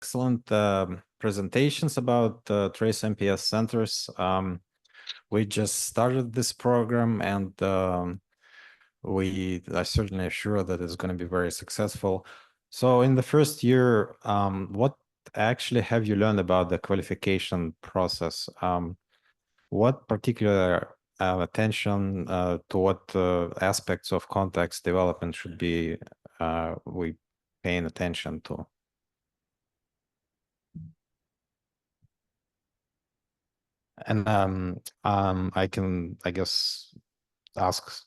excellent presentations about trace MPS centers. We just started this program, and I certainly are sure that it's going to be very successful. So in the first year, what actually have you learned about the qualification process? What particular attention to what aspects of context development should be we paying attention to? And I can, I guess, ask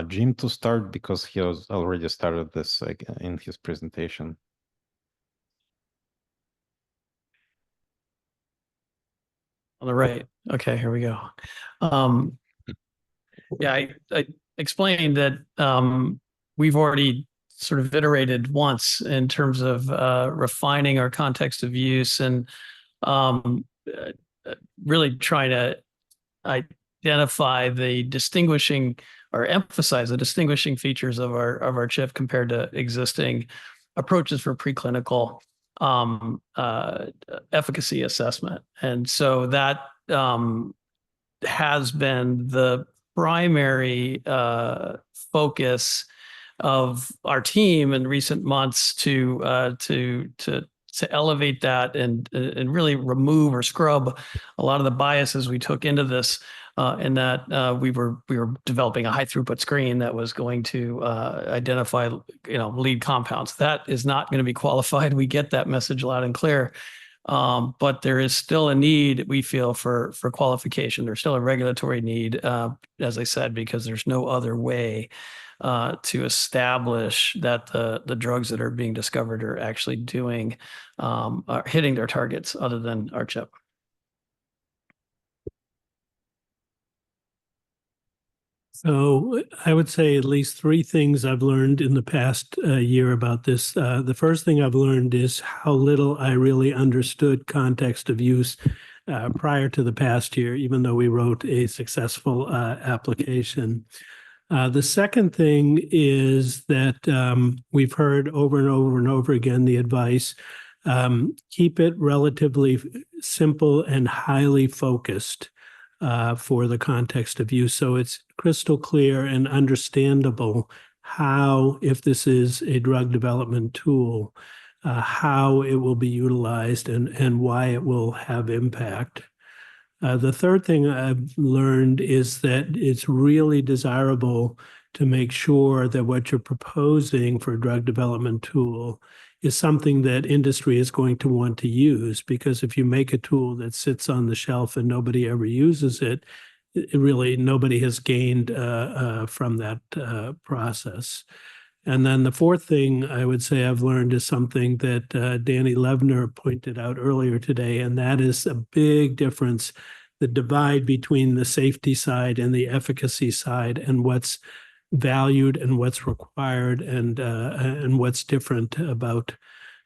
Jim to start because he has already started this in his presentation. On the right. Okay, here we go. Yeah, I explained that we've already sort of iterated once in terms of refining our context of use and really trying to identify the distinguishing or emphasize the distinguishing features of our chip compared to existing approaches for preclinical efficacy assessment. And so that has been the primary focus of our team in recent months to elevate that and really remove or scrub a lot of the biases we took into this, in that we were developing a high throughput screen that was going to identify lead compounds. That is not going to be qualified. We get that message loud and clear. But there is still a need, we feel, for qualification. There's still a regulatory need, as I said, because there's no other way to establish that the drugs that are being discovered are actually are hitting their targets other than our chip. So I would say at least three things I've learned in the past year about this. The first thing I've learned is how little I really understood context of use prior to the past year, even though we wrote a successful application. The second thing is that we've heard over and over and over again the advice, keep it relatively simple and highly focused for the context of use. So it's crystal clear and understandable how, if this is a drug development tool, how it will be utilized and why it will have impact. The third thing I've learned is that it's really desirable to make sure that what you're proposing for a drug development tool is something that industry is going to want to use, because if you make a tool that sits on the shelf and nobody ever uses it, really nobody has gained from that process. And then the fourth thing I would say I've learned is something that Danny Levner pointed out earlier today, and that is a big difference, the divide between the safety side and the efficacy side, and what's valued and what's required, and what's different about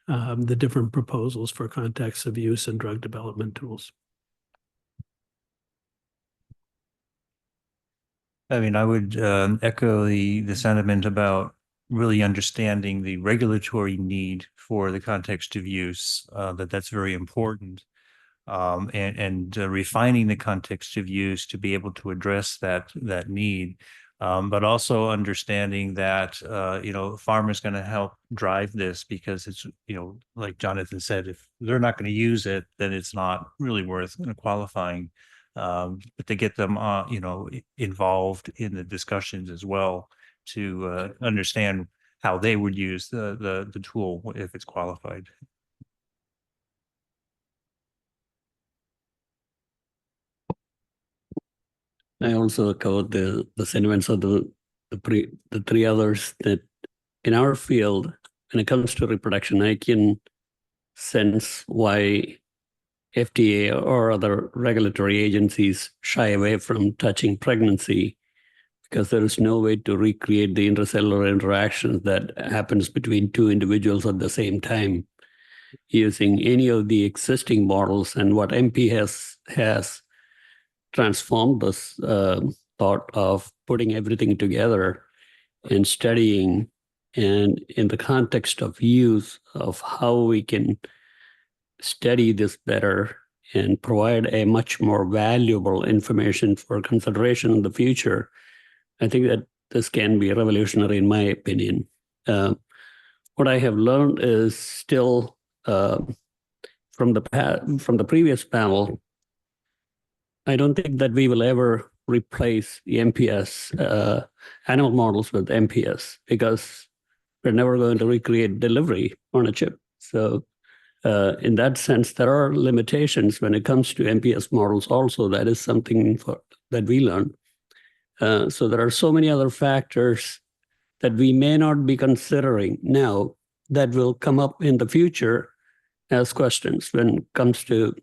the different proposals for contexts of use and drug development tools. I mean, I would echo the sentiment about really understanding the regulatory need for the context of use, that's very important, and refining the context of use to be able to address that need. But also understanding that, pharma is going to help drive this, because it's, like Jonathan said, if they're not going to use it, then it's not really worth qualifying. But to get them, involved in the discussions as well, to understand how they would use the tool if it's qualified. I also covered the sentiments of the three others, that in our field, when it comes to reproduction, I can sense why FDA or other regulatory agencies shy away from touching pregnancy, because there is no way to recreate the intracellular interactions that happens between two individuals at the same time using any of the existing models. And what MP has transformed this thought of putting everything together and studying, and in the context of use of how we can study this better and provide a much more valuable information for consideration in the future, I think that this can be revolutionary, in my opinion. What I have learned is still from the previous panel, I don't think that we will ever replace the MPS animal models with MPS, because we're never going to recreate delivery on a chip. So in that sense, there are limitations when it comes to MPS models also. That is something that we learn. So there are so many other factors that we may not be considering now that will come up in the future as questions when it comes to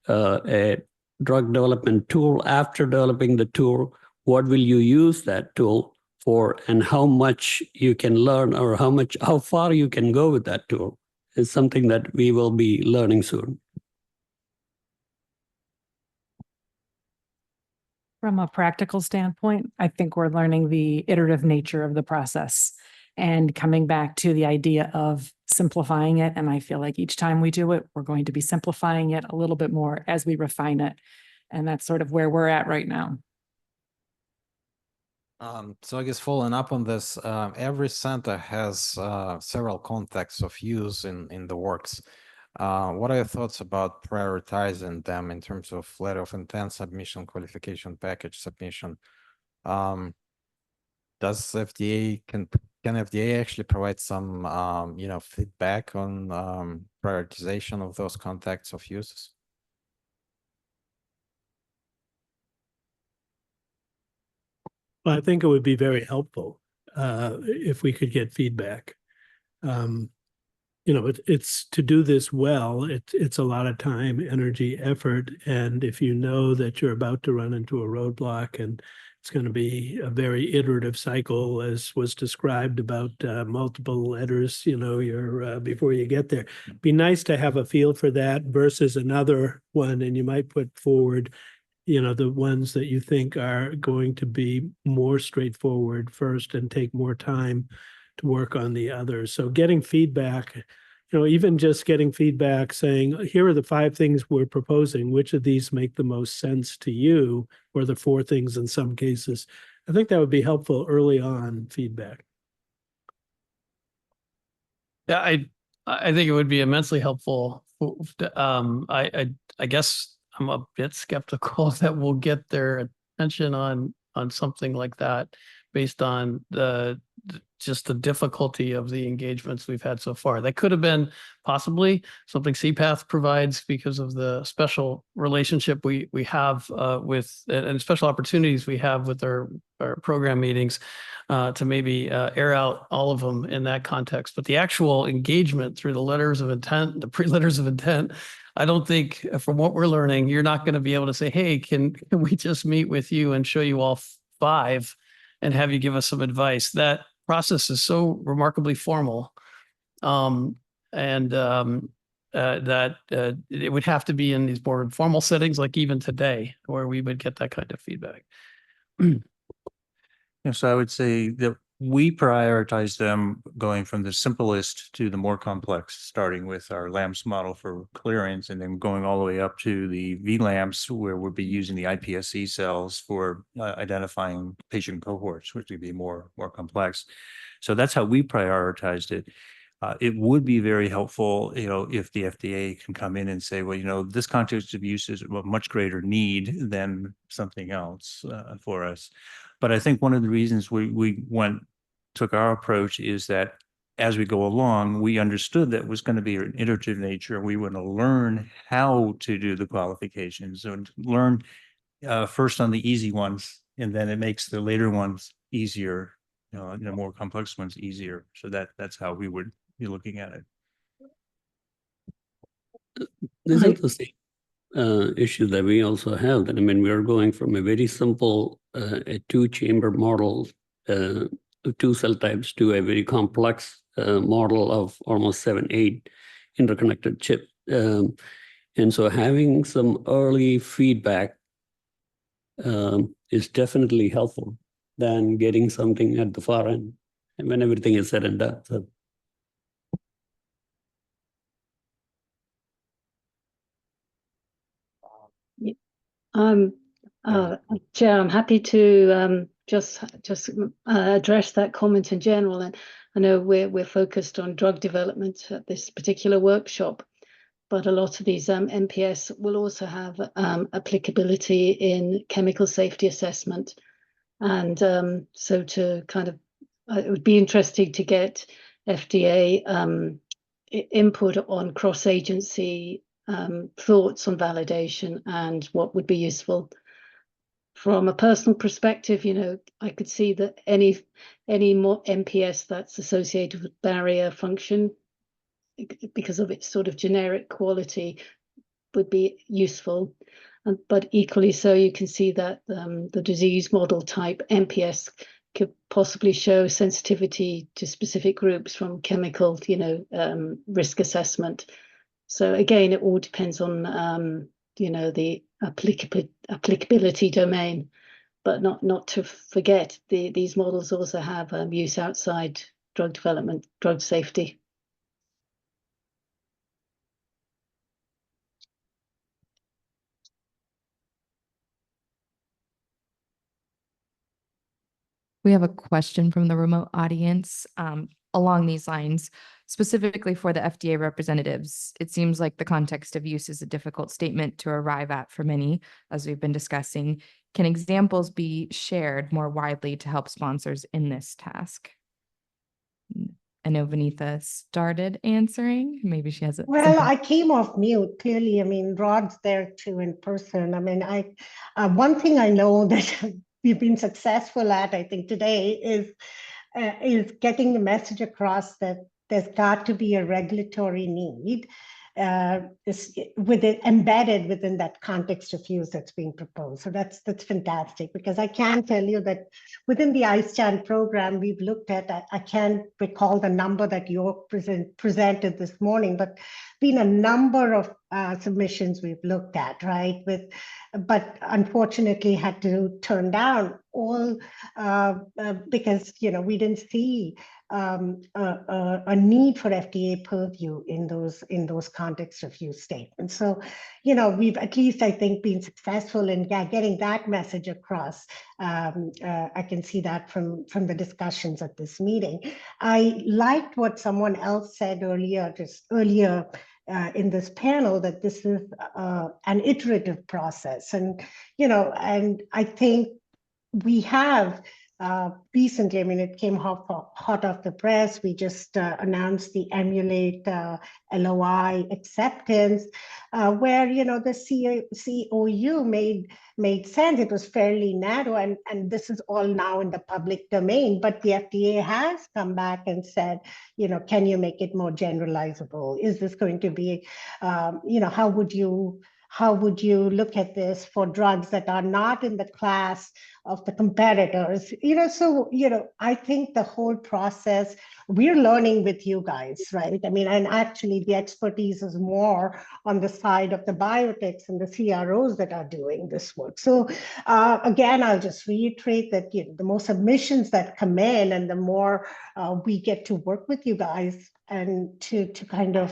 a drug development tool. After developing the tool, what will you use that tool for, and how much you can learn, or how far you can go with that tool is something that we will be learning soon. From a practical standpoint, I think we're learning the iterative nature of the process and coming back to the idea of simplifying it. And I feel like each time we do it, we're going to be simplifying it a little bit more as we refine it. And that's sort of where we're at right now. So I guess following up on this, every center has several contexts of use in the works. What are your thoughts about prioritizing them in terms of letter of intent submission, qualification package submission? Does FDA can FDA actually provide some feedback on prioritization of those contexts of use? Well, I think it would be very helpful if we could get feedback. It's to do this well, it's a lot of time, energy, effort. And if you know that you're about to run into a roadblock and it's going to be a very iterative cycle, as was described about multiple letters, before you get there. Be nice to have a feel for that versus another one, and you might put forward the ones that you think are going to be more straightforward first and take more time to work on the others. So getting feedback, even just getting feedback saying, here are the 5 things we're proposing, which of these make the most sense to you, or the 4 things in some cases. I think that would be helpful early on feedback. Yeah, I think it would be immensely helpful. I guess I'm a bit skeptical that we'll get their attention on something like that based on just the difficulty of the engagements we've had so far. That could have been possibly something CPATH provides because of the special relationship we have with, and special opportunities we have with our program meetings to maybe air out all of them in that context. But the actual engagement through the letters of intent, the pre-letters of intent, I don't think, from what we're learning, you're not going to be able to say, hey, can we just meet with you and show you all 5 and have you give us some advice? That process is so remarkably formal, that it would have to be in these more informal settings, like even today, where we would get that kind of feedback. So I would say that we prioritize them going from the simplest to the more complex, starting with our LAMPS model for clearance, and then going all the way up to the VLAMPS, where we'll be using the iPSC cells for identifying patient cohorts, which would be more complex. So that's how we prioritized it. It would be very helpful, if the FDA can come in and say, well, this context of use is a much greater need than something else for us. But I think one of the reasons we took our approach is that as we go along, we understood that it was going to be an iterative nature. We want to learn how to do the qualifications and learn first on the easy ones, and then it makes the later ones easier, the more complex ones easier. So that's how we would be looking at it. This is the same issue that we also have. That we are going from a very simple a 2-chamber model, 2 cell types, to a very complex model of almost 7-8 interconnected chip. And so having some early feedback is definitely helpful than getting something at the far end and when everything is said and done. So. Chair, I'm happy to just address that comment in general. And I know we're focused on drug development at this particular workshop, but a lot of these MPS will also have applicability in chemical safety assessment. And so to kind of, it would be interesting to get FDA input on cross-agency thoughts on validation and what would be useful. From a personal perspective, you know, I could see that any more MPS that's associated with barrier function, because of its sort of generic quality, would be useful. But equally so, you can see that the disease model type MPS could possibly show sensitivity to specific groups from chemical, you know, risk assessment. So again, it all depends on you know, the applicability domain, but not to forget these models also have use outside drug development, drug safety. We have a question from the remote audience along these lines, specifically for the FDA representatives. It seems like the context of use is a difficult statement to arrive at for many, as we've been discussing. Can examples be shared more widely to help sponsors in this task? I know Vanitha started answering. Maybe she has it. Well, I came off mute, clearly. I mean, Rod's there too in person. I mean, one thing I know that we've been successful at, I think, today is getting the message across that there's got to be a regulatory need embedded within that context of use that's being proposed. So that's fantastic, because I can tell you that within the iSTAND program, we've looked at, I can't recall the number that you presented this morning, but been a number of submissions we've looked at, right? But unfortunately had to turn down all because, you know, we didn't see a need for FDA purview in those context of use statements. So, you know, we've at least, I think, been successful in getting that message across. I can see that from the discussions at this meeting. I liked what someone else said earlier, in this panel, that this is an iterative process. And, you know, and I think we have recently, I mean, it came hot off the press. We just announced the Emulate LOI acceptance, where, you know, the COU made sense. It was fairly narrow, and this is all now in the public domain, but the FDA has come back and said, you know, can you make it more generalizable? Is this going to be, you know, how would you look at this for drugs that are not in the class of the competitors? You know, so, you know, I think the whole process, we're learning with you guys, right? I mean, and actually the expertise is more on the side of the biotechs and the CROs that are doing this work. So again, I'll just reiterate that, you know, the more submissions that come in and the more we get to work with you guys and to kind of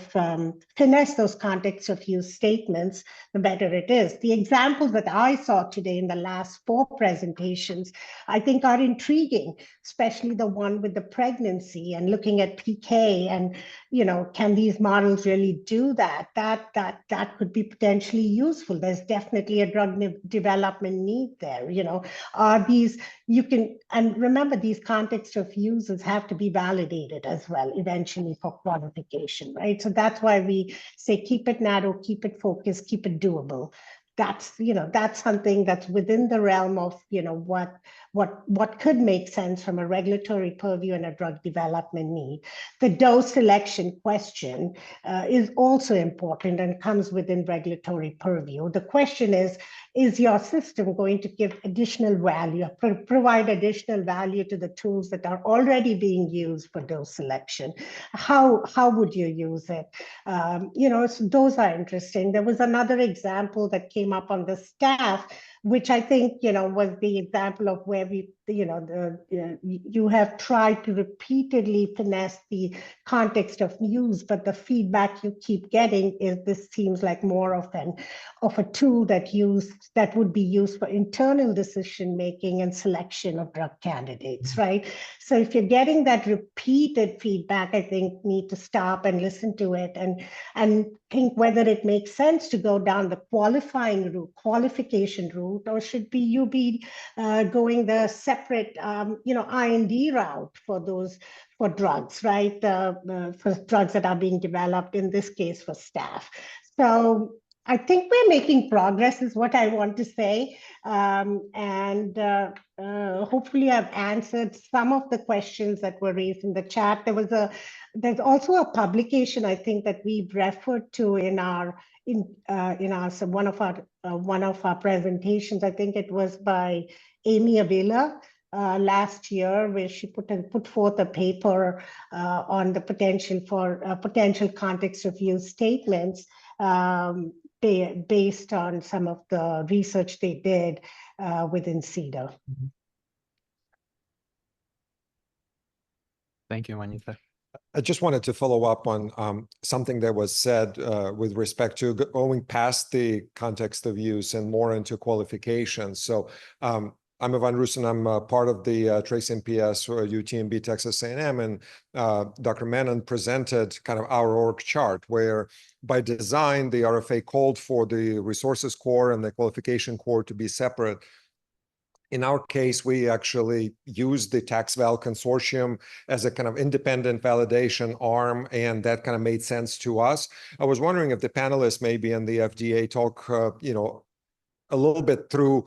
finesse those context of use statements, the better it is. The examples that I saw today in the last 4 presentations, I think are intriguing, especially the one with the pregnancy and looking at PK and, you know, can these models really do that? That could be potentially useful. There's definitely a drug development need there. You know, are these, you can, and remember, these context of uses have to be validated as well eventually for qualification, right? So that's why we say keep it narrow, keep it focused, keep it doable. That's, you know, that's something that's within the realm of, you know, what could make sense from a regulatory purview and a drug development need. The dose selection question is also important and comes within regulatory purview. The question is your system going to give additional value, provide additional value to the tools that are already being used for dose selection? How would you use it? You know, so those are interesting. There was another example that came up on the staff, which I think, you know, was the example of where we you have tried to repeatedly finesse the context of use, but the feedback you keep getting is this seems like more of a tool that would be used for internal decision making and selection of drug candidates, right? So if you're getting that repeated feedback, I think need to stop and listen to it and think whether it makes sense to go down the qualification route, or should you be going the separate IND route for drugs, right? For drugs that are being developed, in this case for staff. So I think we're making progress is what I want to say. Hopefully I've answered some of the questions that were raised in the chat. There's also a publication I think that we've referred to in one of our presentations. I think it was by Amy Avila last year, where she put forth a paper on the potential for potential context of use statements based on some of the research they did within CEDAR. Thank you, Vanitha. I just wanted to follow up on something that was said with respect to going past the context of use and more into qualifications. So I'm Ivan Rusyn. I'm part of the Trace NPS or UTMB Texas A&M, and Dr. Menon presented kind of our org chart where by design, the RFA called for the resources core and the qualification core to be separate. In our case, we actually used the TaxVal consortium as a kind of independent validation arm, and that kind of made sense to us. I was wondering if the panelists maybe in the FDA talk, a little bit through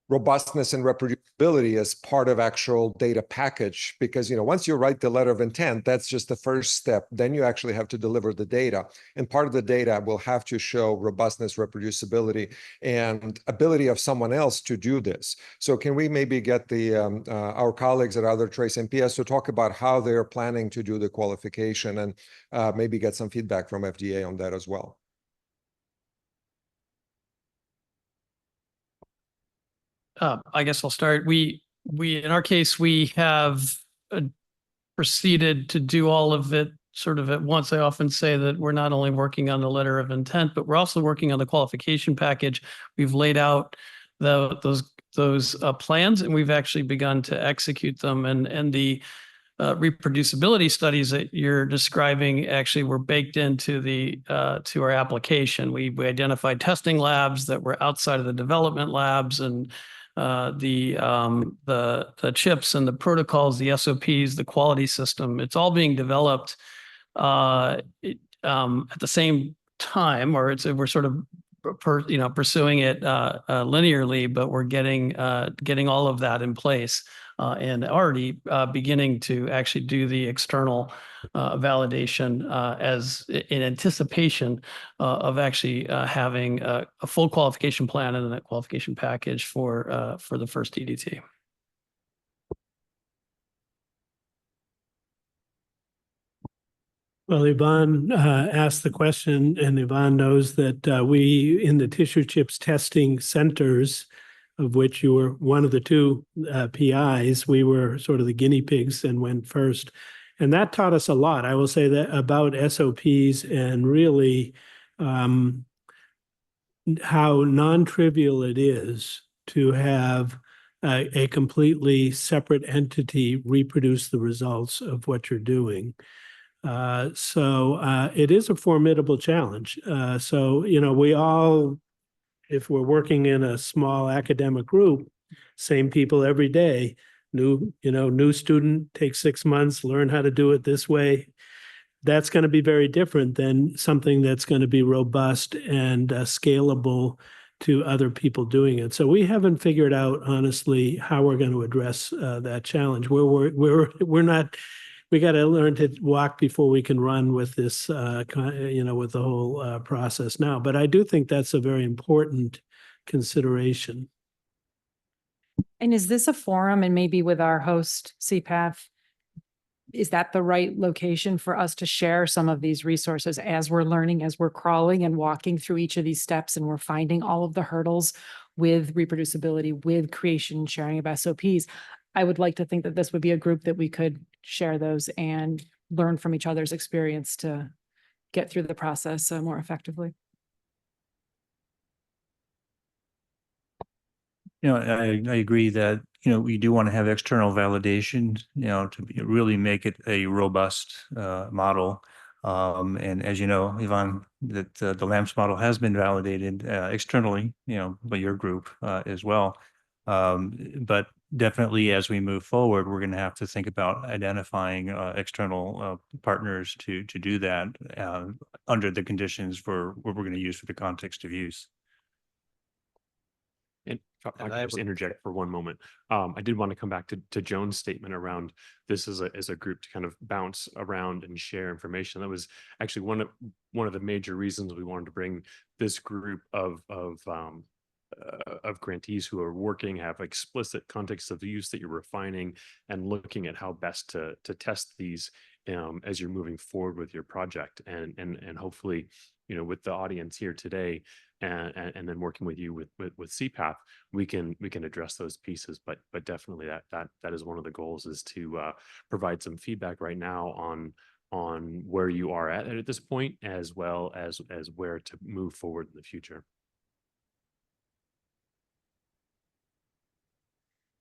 robustness and reproducibility as part of actual data package, because once you write the letter of intent, that's just the first step. Then you actually have to deliver the data, and part of the data will have to show robustness, reproducibility, and ability of someone else to do this. So can we maybe get our colleagues at other Trace NPS to talk about how they're planning to do the qualification, and maybe get some feedback from FDA on that as well? I guess I'll start. We in our case, we have proceeded to do all of it sort of at once. I often say that we're not only working on the letter of intent, but we're also working on the qualification package. We've laid out those plans, and we've actually begun to execute them. And the reproducibility studies that you're describing actually were baked into to our application. We identified testing labs that were outside of the development labs, and the chips and the protocols, the SOPs, the quality system. It's all being developed at the same time, or we're sort of pursuing it linearly, but we're getting all of that in place and already beginning to actually do the external validation as in anticipation of actually having a full qualification plan and a qualification package for the first EDT. Well, Yvonne asked the question, and Yvonne knows that we in the tissue chips testing centers, of which you were one of the two PIs, we were sort of the guinea pigs and went first. And that taught us a lot. I will say that about SOPs and really how non-trivial it is to have a completely separate entity reproduce the results of what you're doing. So it is a formidable challenge. So, we all, if we're working in a small academic group, same people every day, new student, takes 6 months, learn how to do it this way. That's going to be very different than something that's going to be robust and scalable to other people doing it. So we haven't figured out, honestly, how we're going to address that challenge. We're not. We got to learn to walk before we can run with this, with the whole process now. But I do think that's a very important consideration. And is this a forum, and maybe with our host CPAF, is that the right location for us to share some of these resources as we're learning, as we're crawling and walking through each of these steps, and we're finding all of the hurdles? with reproducibility, with creation and sharing of SOPs. I would like to think that this would be a group that we could share those and learn from each other's experience to get through the process more effectively. I agree that, we do want to have external validation, to really make it a robust model. And as you know, Ivan, that the LAMPS model has been validated externally, by your group as well. But definitely as we move forward, we're going to have to think about identifying external partners to do that under the conditions for what we're going to use for the context of use. And if I could just interject for one moment. I did want to come back to Joan's statement around this as a group to kind of bounce around and share information. That was actually one of the major reasons we wanted to bring this group of grantees who are working, have explicit context of the use that you're refining and looking at how best to test these as you're moving forward with your project, and hopefully, with the audience here today, and then working with you with CPAP, we can address those pieces. But definitely that is one of the goals, is to provide some feedback right now on where you are at this point, as well as where to move forward in the future.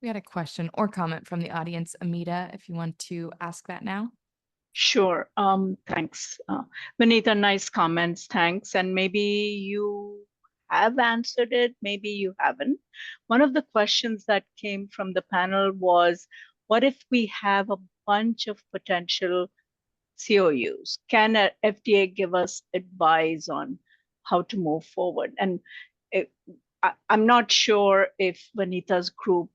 We had a question or comment from the audience. Amita, if you want to ask that now. Sure. Thanks. Vanitha, nice comments. Thanks. And maybe you have answered it, maybe you haven't. One of the questions that came from the panel was, what if we have a bunch of potential COUs? Can a FDA give us advice on how to move forward? And I'm not sure if Vanitha's group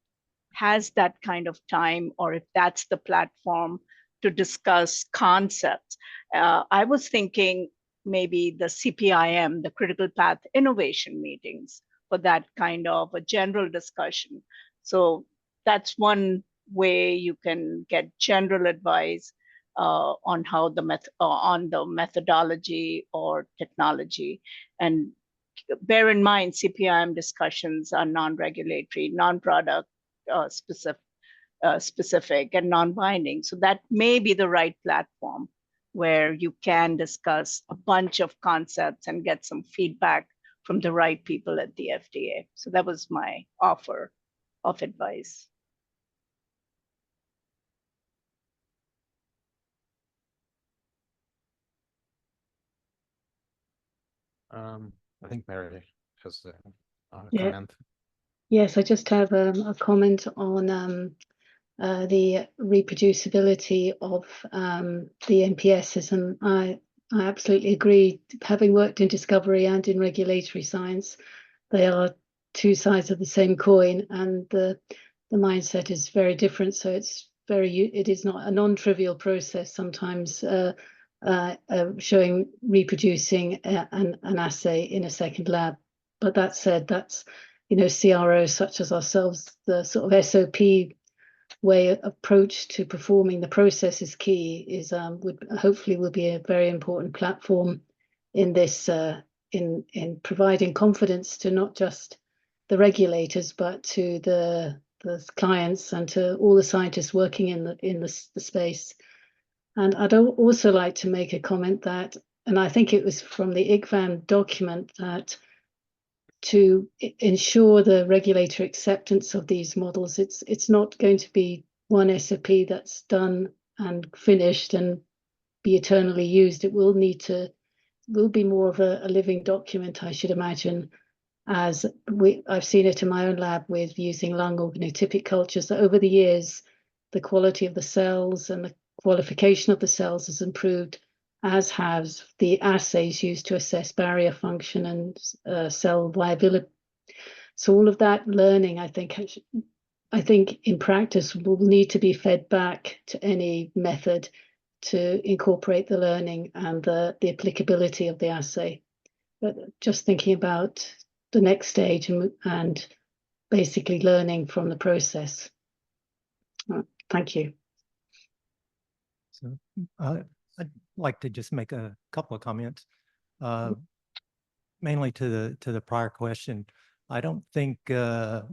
has that kind of time, or if that's the platform to discuss concepts. I was thinking maybe the CPIM, the Critical Path Innovation meetings, for that kind of a general discussion. So that's one way you can get general advice on how on the methodology or technology. And bear in mind, CPIM discussions are non-regulatory, non-product specific and non-binding. So that may be the right platform where you can discuss a bunch of concepts and get some feedback from the right people at the FDA. So that was my offer of advice. I think Mary has a Yeah. comment. Yes, I just have a comment on the reproducibility of the NPSs, and I absolutely agree. Having worked in discovery and in regulatory science, they are two sides of the same coin, and the mindset is very different. So it is not a non-trivial process sometimes. Showing reproducing an assay in a second lab. But that said, that's CROs such as ourselves, the sort of SOP approach to performing the process is key. Is hopefully will be a very important platform in this in providing confidence to not just the regulators but to the clients and to all the scientists working in the space. And I'd also like to make a comment that, and I think it was from the ICVAM document, that to ensure the regulatory acceptance of these models, it's not going to be one SOP that's done and finished and be eternally used. It will be more of a living document, I should imagine, as I've seen it in my own lab with using lung organotypic cultures, that over the years, the quality of the cells and the qualification of the cells has improved, as has the assays used to assess barrier function and cell viability. So all of that learning, I think in practice will need to be fed back to any method to incorporate the learning and the applicability of the assay. But just thinking about the next stage and basically learning from the process. Thank you. So I'd like to just make a couple of comments, mainly to the prior question. I don't think, and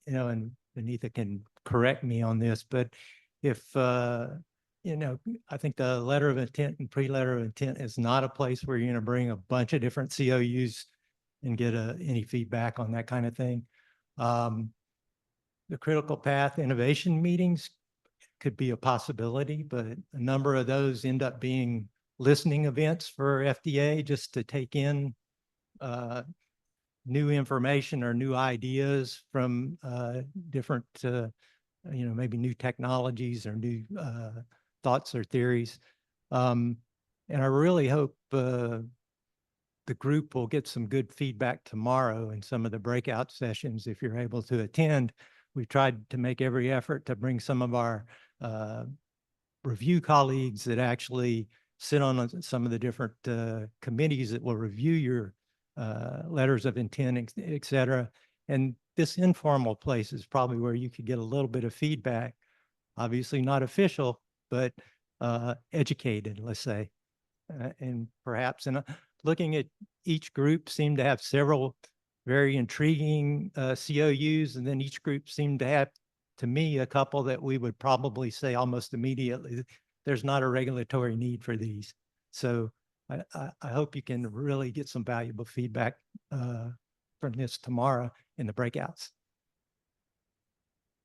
Vanitha can correct me on this, but if, I think the letter of intent and pre-letter of intent is not a place where you're going to bring a bunch of different COUs and get any feedback on that kind of thing. The critical path innovation meetings could be a possibility, but a number of those end up being listening events for FDA just to take in new information or new ideas from different, maybe new technologies or new thoughts or theories. And I really hope the group will get some good feedback tomorrow in some of the breakout sessions if you're able to attend. We've tried to make every effort to bring some of our review colleagues that actually sit on some of the different committees that will review your letters of intent, et cetera. And this informal place is probably where you could get a little bit of feedback, obviously not official, but educated, let's say. And perhaps looking at each group seemed to have several very intriguing COUs, and then each group seemed to have, to me, a couple that we would probably say almost immediately, there's not a regulatory need for these. So I hope you can really get some valuable feedback from this tomorrow in the breakouts.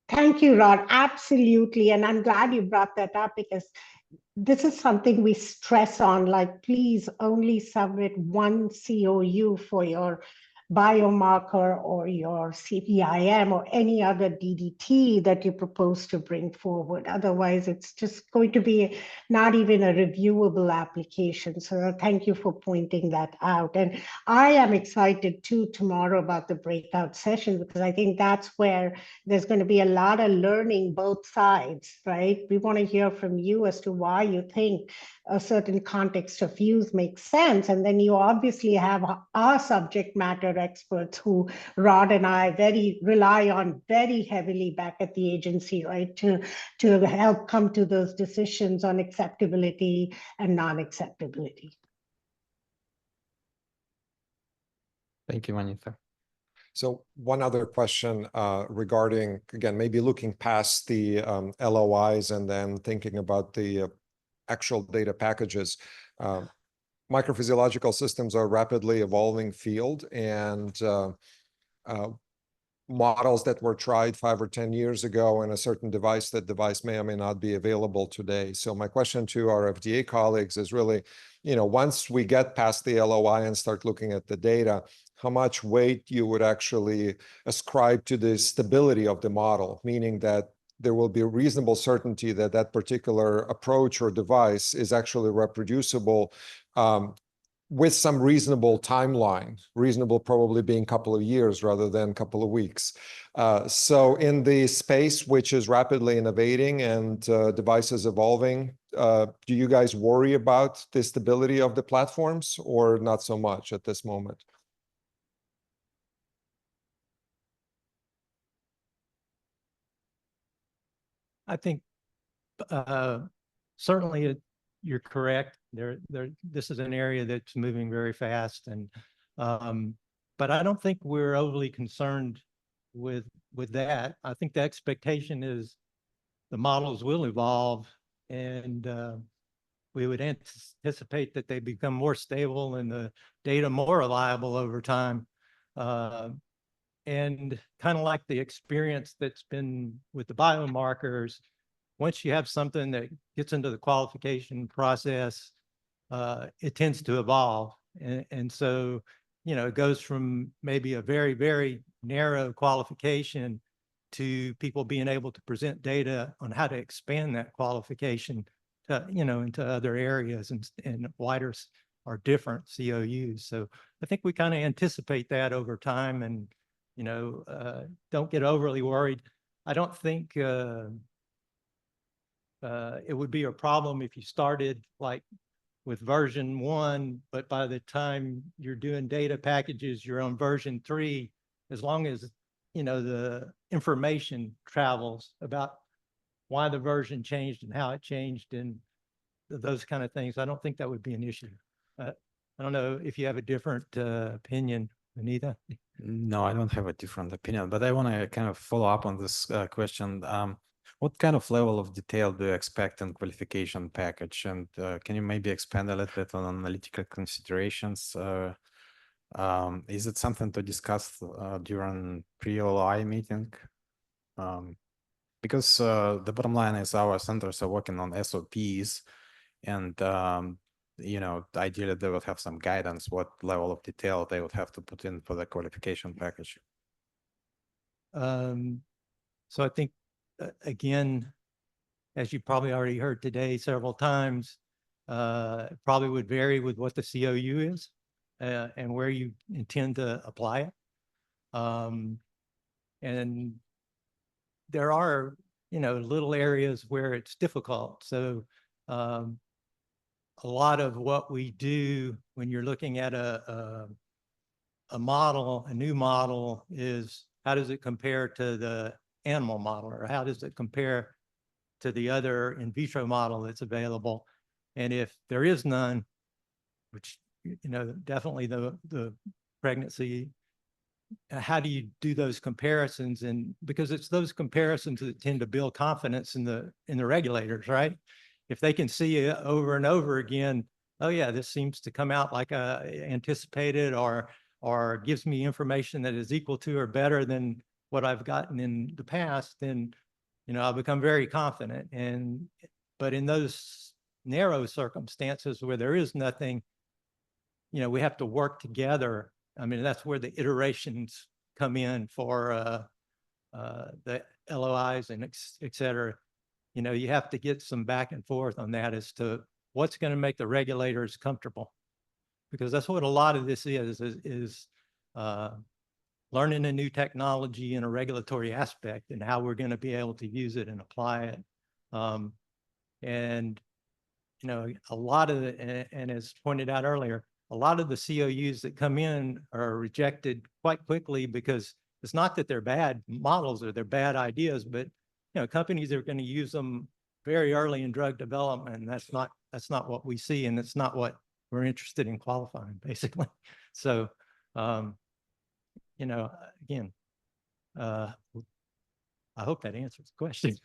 Thank you, Rod. Absolutely. And I'm glad you brought that up because this is something we stress on, like, please only submit one COU for your biomarker or your CIVM or any other DDT that you propose to bring forward. Otherwise, it's just going to be not even a reviewable application. So thank you for pointing that out. And I am excited too tomorrow about the breakout session, because I think that's where there's going to be a lot of learning both sides, right? We want to hear from you as to why you think a certain context of use makes sense. And then you obviously have our subject matter experts who Rod and I rely on very heavily back at the agency, right? To help come to those decisions on acceptability and non-acceptability. Thank you, Vanitha. So one other question regarding, again, maybe looking past the LOIs and then thinking about the actual data packages. Microphysiological systems are a rapidly evolving field, and models that were tried 5 or 10 years ago in a certain device, that device may or may not be available today. So my question to our FDA colleagues is really, once we get past the LOI and start looking at the data, how much weight you would actually ascribe to the stability of the model, meaning that there will be a reasonable certainty that that particular approach or device is actually reproducible with some reasonable timeline, reasonable probably being a couple of years rather than a couple of weeks. So in the space which is rapidly innovating and devices evolving, do you guys worry about the stability of the platforms or not so much at this moment? I think certainly you're correct. This is an area that's moving very fast, and but I don't think we're overly concerned with that. I think the expectation is the models will evolve, and we would anticipate that they become more stable and the data more reliable over time. And kind of like the experience that's been with the biomarkers, once you have something that gets into the qualification process, it tends to evolve. And so, it goes from maybe a very, very narrow qualification to people being able to present data on how to expand that qualification to, into other areas and wider or different COUs. So I think we kind of anticipate that over time, and don't get overly worried. I don't think it would be a problem if you started like with version 1, but by the time you're doing data packages, you're on version 3, as long as, the information travels about why the version changed and how it changed and those kind of things. I don't think that would be an issue. I don't know if you have a different opinion Vanitha? No, I don't have a different opinion, but I want to kind of follow up on this question. What kind of level of detail do you expect in qualification package? And can you maybe expand a little bit on analytical considerations? Is it something to discuss during pre-LOI meeting? Because the bottom line is our centers are working on SOPs, and you know, ideally they would have some guidance what level of detail they would have to put in for the qualification package. So I think, again, as you probably already heard today several times, it probably would vary with what the COU is and where you intend to apply it. And there are, you know, little areas where it's difficult. So a lot of what we do when you're looking at a model, a new model, is how does it compare to the animal model, or how does it compare to the other in vitro model that's available? And if there is none, which, you know, definitely the pregnancy, how do you do those comparisons? And because it's those comparisons that tend to build confidence in the regulators, right? If they can see over and over again, oh yeah, this seems to come out like anticipated, or gives me information that is equal to or better than what I've gotten in the past, then, you know, I'll become very confident. But in those narrow circumstances where there is nothing, you know, we have to work together. I mean, that's where the iterations come in for the LOIs and et cetera. You know, you have to get some back and forth on that as to what's going to make the regulators comfortable, because that's what a lot of this is learning a new technology in a regulatory aspect and how we're going to be able to use it and apply it. And, you know, a lot of the, and as pointed out earlier, a lot of the COUs that come in are rejected quite quickly because it's not that they're bad models or they're bad ideas, but, you know, companies are going to use them very early in drug development. And that's not what we see. And it's not what we're interested in qualifying, basically. So, you know, again, I hope that answers the question.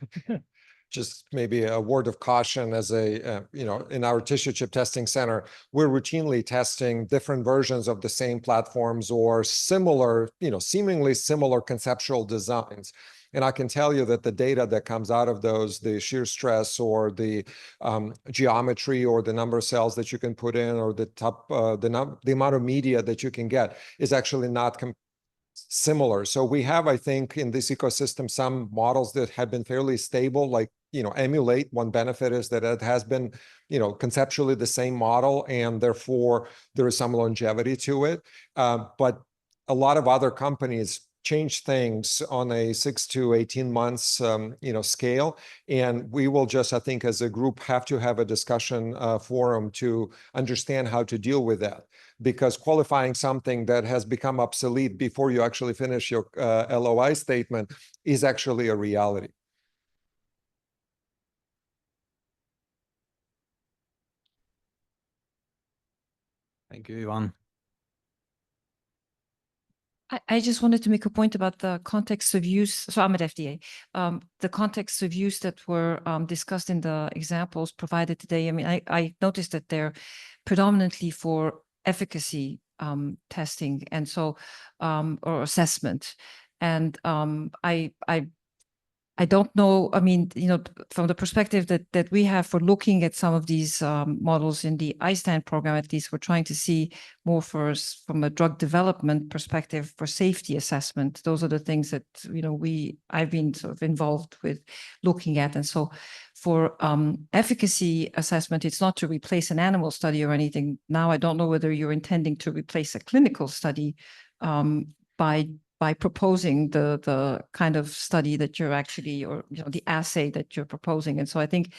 Just maybe a word of caution as a, you know, in our tissue chip testing center, we're routinely testing different versions of the same platforms or similar, you know, seemingly similar conceptual designs. And I can tell you that the data that comes out of those, the shear stress or the geometry or the number of cells that you can put in or the amount of media that you can get is actually not similar. So we have, I think, in this ecosystem, some models that have been fairly stable, like, you know, emulate. One benefit is that it has been, you know, conceptually the same model, and therefore there is some longevity to it. But a lot of other companies change things on a 6 to 18 months, you know, scale. And we will just, I think, as a group, have to have a discussion forum to understand how to deal with that. Because qualifying something that has become obsolete before you actually finish your LOI statement is actually a reality. Thank you, Ivan. I just wanted to make a point about the context of use. So I'm at FDA. The context of use that were discussed in the examples provided today. I mean, I noticed that they're predominantly for efficacy testing, and so or assessment. And I don't know. I mean, you know, from the perspective that we have for looking at some of these models in the iSTAND program, at least we're trying to see more from a drug development perspective for safety assessment. Those are the things that, you know, I've been sort of involved with looking at. And so for efficacy assessment, it's not to replace an animal study or anything. Now, I don't know whether you're intending to replace a clinical study by proposing the kind of study that you're actually, or, you know, the assay that you're proposing. And so I think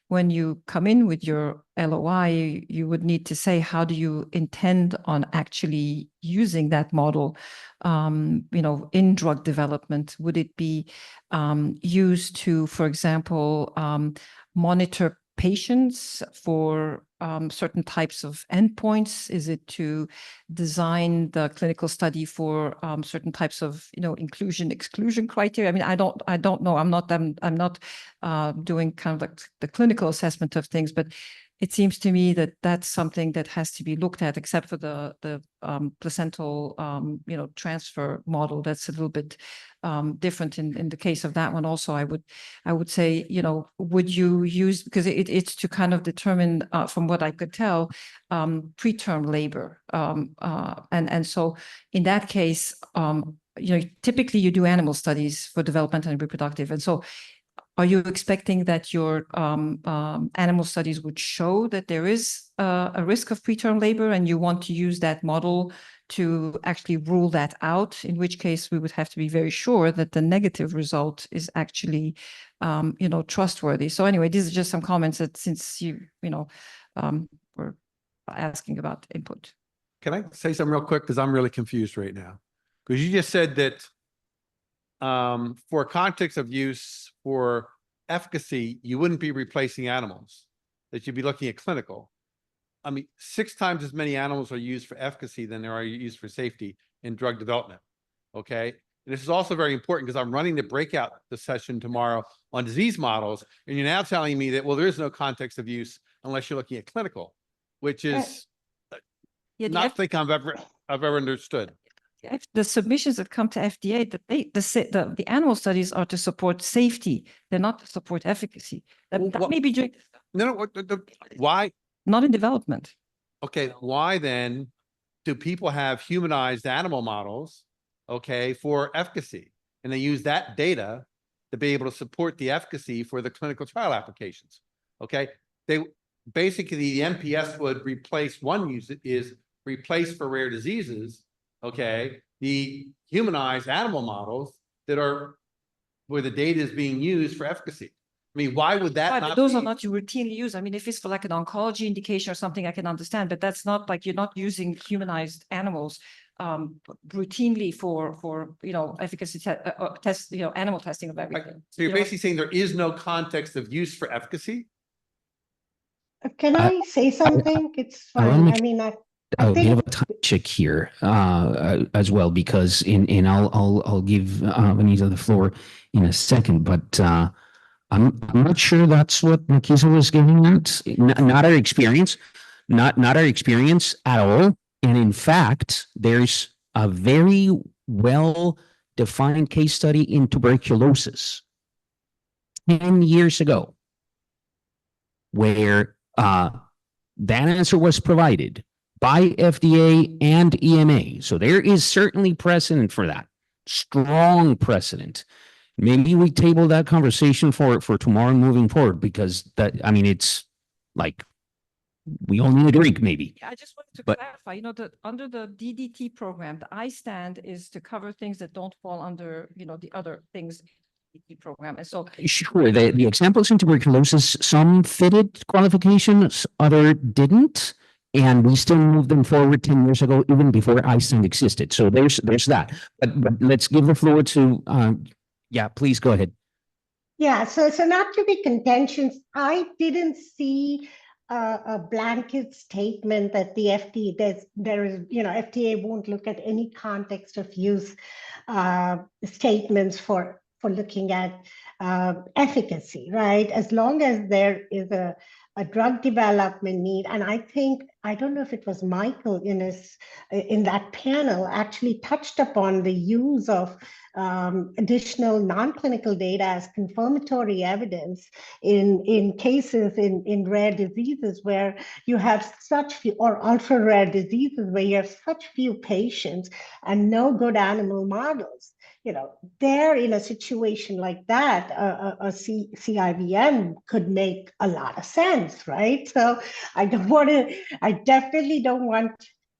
when you come in with your LOI, you would need to say, how do you intend on actually using that model, you know, in drug development? Would it be used to, for example, monitor patients, for certain types of endpoints? Is it to design the clinical study for certain types of, inclusion, exclusion criteria? I mean, I don't know. I'm not doing kind of like the clinical assessment of things, but it seems to me that that's something that has to be looked at, except for the placental, transfer model. That's a little bit different in the case of that one. Also, I would say, would you use, because it's to kind of determine, from what I could tell, preterm labor, and so in that case, typically you do animal studies for developmental and reproductive, and so. Are you expecting that your animal studies would show that there is a risk of preterm labor, and you want to use that model to actually rule that out? In which case, we would have to be very sure that the negative result is actually, trustworthy. So anyway, these are just some comments that, since you were asking about input. Can I say something real quick? Because I'm really confused right now. Because you just said that for context of use, for efficacy, you wouldn't be replacing animals, that you'd be looking at clinical. I mean, 6 times as many animals are used for efficacy than there are used for safety in drug development. Okay. And this is also very important because I'm running the breakout session tomorrow on disease models. And you're now telling me that, well, there is no context of use unless you're looking at clinical, which is not think I've ever understood. The submissions that come to FDA, that the animal studies are to support safety; they're not to support efficacy. That may be during. No, why? Not in development. Okay, why then do people have humanized animal models, okay, for efficacy, and they use that data to be able to support the efficacy for the clinical trial applications? Okay, they basically, the MPS would replace replace for rare diseases. Okay, the humanized animal models that are where the data is being used for efficacy. I mean, why would that not those are not routinely used. I mean, if it's for like an oncology indication or something, I can understand, but that's not like, you're not using humanized animals routinely for efficacy tests, animal testing of everything. So you're basically saying there is no context of use for efficacy? Can I say something? It's fine. I mean, I'll give a time check here as well, because I'll give Vanitha the floor in a second, but I'm not sure that's what Nikisa was getting at. Not our experience, not our experience at all. And in fact, there's a very well-defined case study in tuberculosis 10 years ago, where that answer was provided by FDA and EMA. So there is certainly precedent for that, strong precedent. Maybe we table that conversation for tomorrow moving forward, because it's like we all need a drink, maybe. I just wanted to clarify, that under the DDT program, the I-stand is to cover things that don't fall under, the other things in the DDT program. And so sure, the examples in tuberculosis, some fitted qualifications, other didn't. And we still moved them forward 10 years ago, even before I-stand existed. So there's that. But let's give the floor to, please go ahead. Yeah, so not to be contentious, I didn't see a blanket statement that the FDA, FDA won't look at any context of use statements for looking at efficacy, right? As long as there is a drug development need. And I don't know if it was Michael in that panel actually touched upon the use of additional non-clinical data as confirmatory evidence in cases in rare diseases where you have such few, or ultra rare diseases where you have such few patients and no good animal models. There in a situation like that, a CIVM could make a lot of sense, right? So I definitely don't want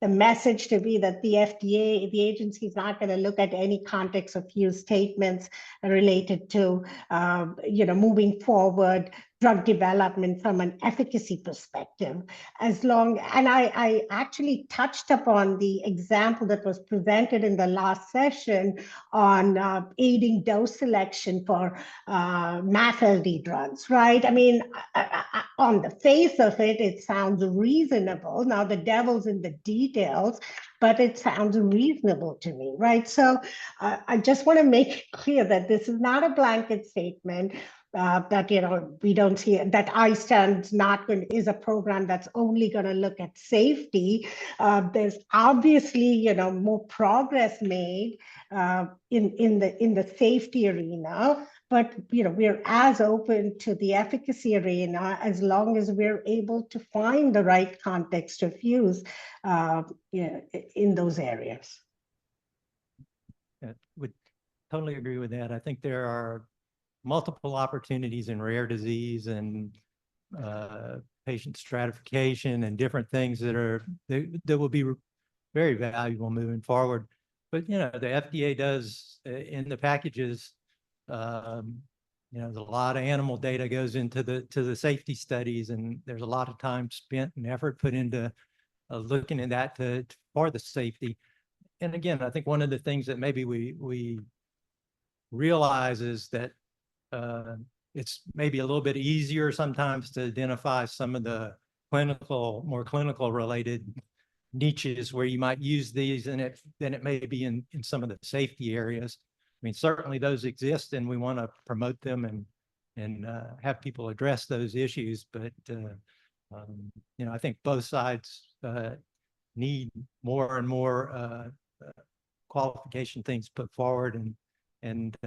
the message to be that the FDA, the agency, is not going to look at any context of use statements related to, moving forward drug development from an efficacy perspective, as long, and I actually touched upon the example that was presented in the last session on aiding dose selection for MAFLD drugs, right? I mean, on the face of it, it sounds reasonable. Now the devil's in the details, but it sounds reasonable to me, right? So I just want to make it clear that this is not a blanket statement. That, you know, we don't see that iStand's not going is a program that's only going to look at safety. There's obviously, you know, more progress made in the safety arena, but, you know, we're as open to the efficacy arena as long as we're able to find the right context of use in those areas. I would totally agree with that. I think there are multiple opportunities in rare disease and patient stratification and different things that will be very valuable moving forward. But, you know, the FDA does in the packages, you know, there's a lot of animal data goes into the safety studies, and there's a lot of time spent and effort put into looking at that for the safety. And again, I think one of the things that maybe we realize is that it's maybe a little bit easier sometimes to identify some of the more clinical related niches where you might use these than it may be in some of the safety areas. I mean, certainly those exist and we want to promote them and have people address those issues. But, you know, I think both sides need more and more qualification things put forward. And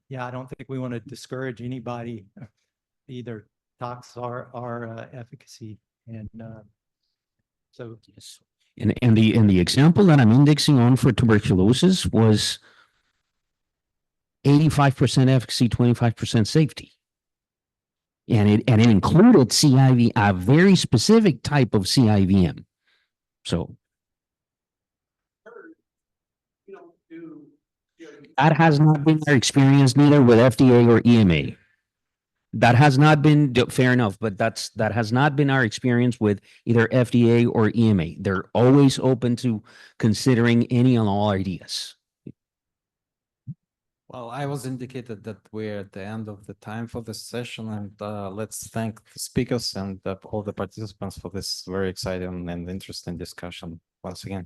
yeah, I don't think we want to discourage anybody, either tox or efficacy. And so yes. And the example that I'm indexing on for tuberculosis was 85% efficacy, 25% safety. And it included CIV, a very specific type of CIVM. So that has not been our experience neither with FDA or EMA. That has not been, fair enough, but that has not been our experience with either FDA or EMA. They're always open to considering any and all ideas. Well, I was indicated that we're at the end of the time for this session, and let's thank the speakers and all the participants for this very exciting and interesting discussion once again.